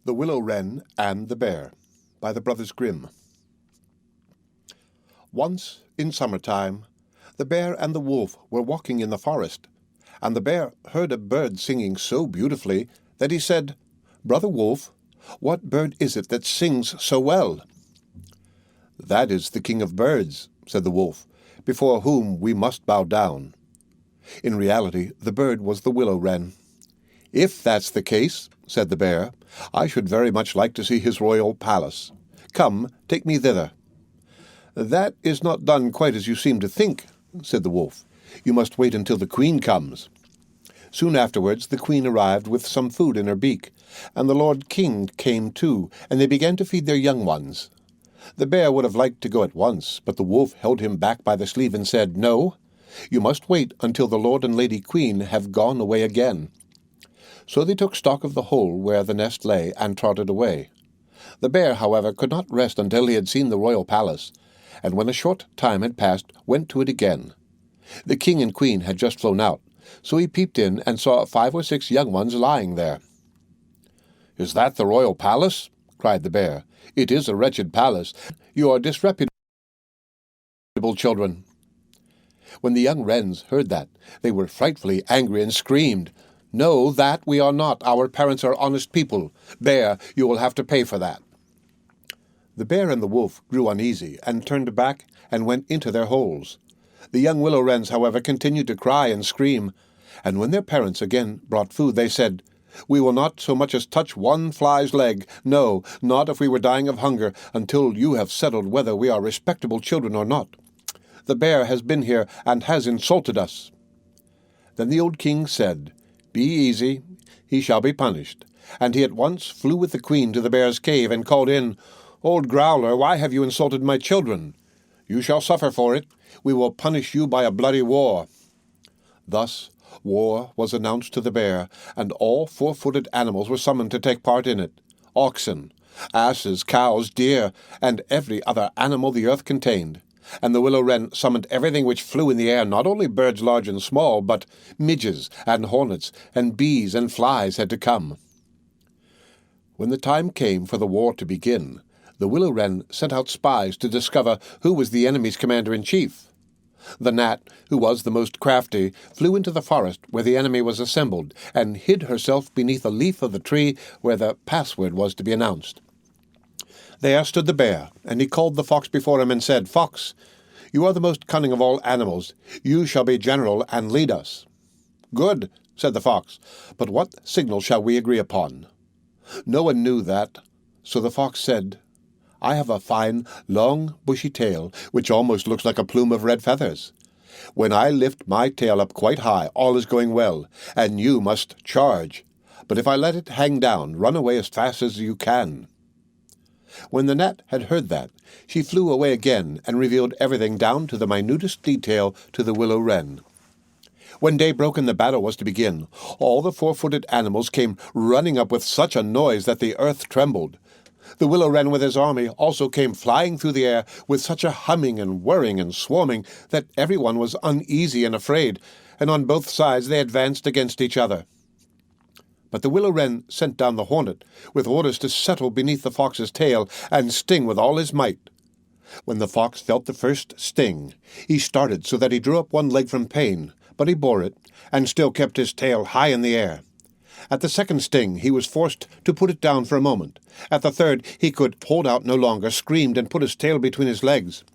The Willow-wren and the Bear by the brothers Grimm. Once, in summertime, the bear and the wolf were walking in the forest, and the bear heard a bird singing so beautifully that he said, "Brother Wolf, what bird is it that sings so well?" "That is the king of birds," said the wolf, "before whom we must bow down." In reality, the bird was the willow-wren. "If that's the case," said the bear, "I should very much like to see his royal palace. Come, take me thither." "That is not done quite as you seem to think," said the wolf. "You must wait until the queen comes." Soon afterwards the queen arrived with some food in her beak, and the lord king came too, and they began to feed their young ones. The bear would have liked to go at once, but the wolf held him back by the sleeve and said, "No, you must wait until the lord and lady queen have gone away again." So they took stock of the hole where the nest lay and trotted away. The bear, however, could not rest until he had seen the royal palace, and when a short time had passed, went to it again. The king and queen had just flown out, so he peeped in and saw 5 or 6 young ones lying there. "Is that the royal palace?" cried the bear. "It is a wretched palace. You are disreputable children." When the young wrens heard that, they were frightfully angry and screamed, "No, that we are not. Our parents are honest people. Bear, you will have to pay for that." The bear and the wolf grew uneasy and turned back and went into their holes. The young willow wrens, however, continued to cry and scream, and when their parents again brought food, they said, "We will not so much as touch one fly's leg, no, not if we were dying of hunger, until you have settled whether we are respectable children or not. The bear has been here and has insulted us." Then the old king said, "Be easy, he shall be punished." And he at once flew with the queen to the bear's cave and called in, "Old growler, why have you insulted my children? You shall suffer for it. We will punish you by a bloody war." Thus war was announced to the bear, and all 4-footed animals were summoned to take part in it: oxen, asses, cows, deer, and every other animal the earth contained. And the willow-wren summoned everything which flew in the air, not only birds large and small, but midges and hornets and bees and flies had to come. When the time came for the war to begin, the willow-wren sent out spies to discover who was the enemy's commander-in-chief. The gnat, who was the most crafty, flew into the forest where the enemy was assembled, and hid herself beneath a leaf of the tree where the password was to be announced. There stood the bear, and he called the fox before him and said, "Fox, you are the most cunning of all animals. You shall be general and lead us." "Good," said the fox, "but what signal shall we agree upon?" No one knew that, so the fox said, "I have a fine, long, bushy tail, which almost looks like a plume of red feathers. When I lift my tail up quite high, all is going well, and you must charge. But if I let it hang down, run away as fast as you can." When the gnat had heard that, she flew away again and revealed everything down to the minutest detail to the willow-wren. When day broke and the battle was to begin, all the 4-footed animals came running up with such a noise that the earth trembled. The willow-wren with his army also came flying through the air with such a humming and whirring and swarming that everyone was uneasy and afraid, and on both sides they advanced against each other. But the willow-wren sent down the hornet, with orders to settle beneath the fox's tail and sting with all his might. When the fox felt the first sting, he started so that he drew up one leg from pain, but he bore it, and still kept his tail high in the air. At the second sting, he was forced to put it down for a moment. At the third, he could hold out no longer, screamed, and put his tail between his legs.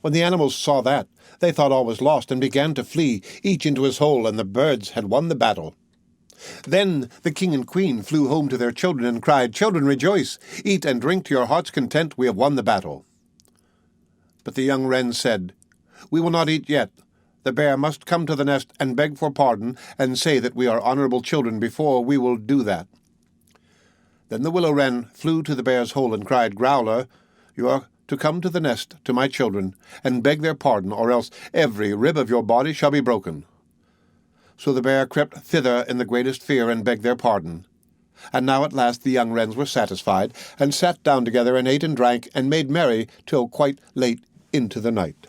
When the animals saw that, they thought all was lost and began to flee, each into his hole, and the birds had won the battle. Then the king and queen flew home to their children and cried, "Children, rejoice! Eat and drink to your heart's content. We have won the battle." But the young wren said, "We will not eat yet. The bear must come to the nest and beg for pardon and say that we are honorable children before we will do that." Then the willow-wren flew to the bear's hole and cried, "Growler, you are to come to the nest to my children and beg their pardon, or else every rib of your body shall be broken." So the bear crept thither in the greatest fear and begged their pardon. And now at last the young wrens were satisfied, and sat down together and ate and drank and made merry till quite late into the night.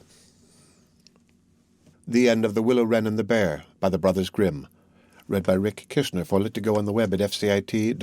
The End of The Willow-wren and the Bear by the brothers Grimm. Read by Rick Kishner for Lit to Go on the web at fcit.usf.edu.